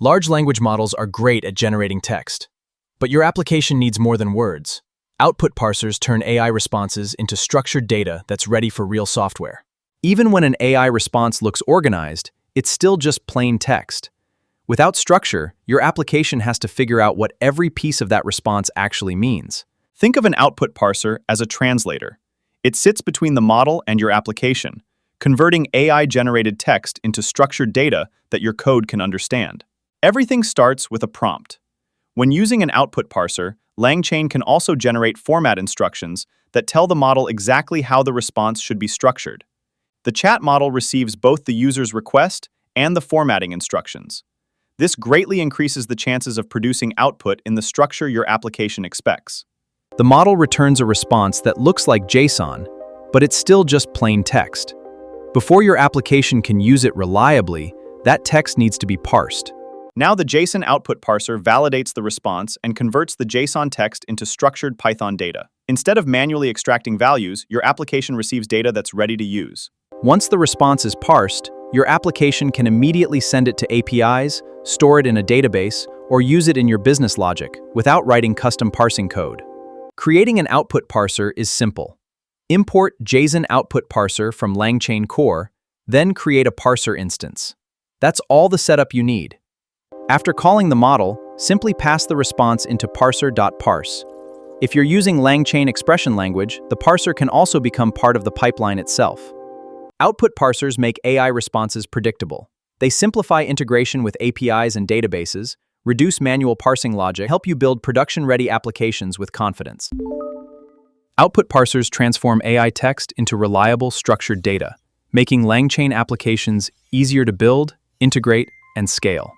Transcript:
Large language models are great at generating text, but your application needs more than words. Output parsers turn AI responses into structured data that's ready for real software. Even when an AI response looks organized, it's still just plain text. Without structure, your application has to figure out what every piece of that response actually means. Think of an output parser as a translator. It sits between the model and your application, converting AI-generated text into structured data that your code can understand. Everything starts with a prompt. When using an output parser, LangChain can also generate format instructions that tell the model exactly how the response should be structured. The chat model receives both the user's request and the formatting instructions. This greatly increases the chances of producing output in the structure your application expects. The model returns a response that looks like JSON, but it's still just plain text. Before your application can use it reliably, that text needs to be parsed. Now the JSON output parser validates the response and converts the JSON text into structured Python data. Instead of manually extracting values, your application receives data that's ready to use. Once the response is parsed, your application can immediately send it to APIs, store it in a database, or use it in your business logic without writing custom parsing code. Creating an output parser is simple. Import JsonOutputParser from LangChain core, then create a parser instance. That's all the setup you need. After calling the model, simply pass the response into parser.parse. If you're using LangChain expression language, the parser can also become part of the pipeline itself. Output parsers make AI responses predictable. They simplify integration with APIs and databases, reduce manual parsing logic, help you build production-ready applications with confidence. Output parsers transform AI text into reliable, structured data, making LangChain applications easier to build, integrate, and scale.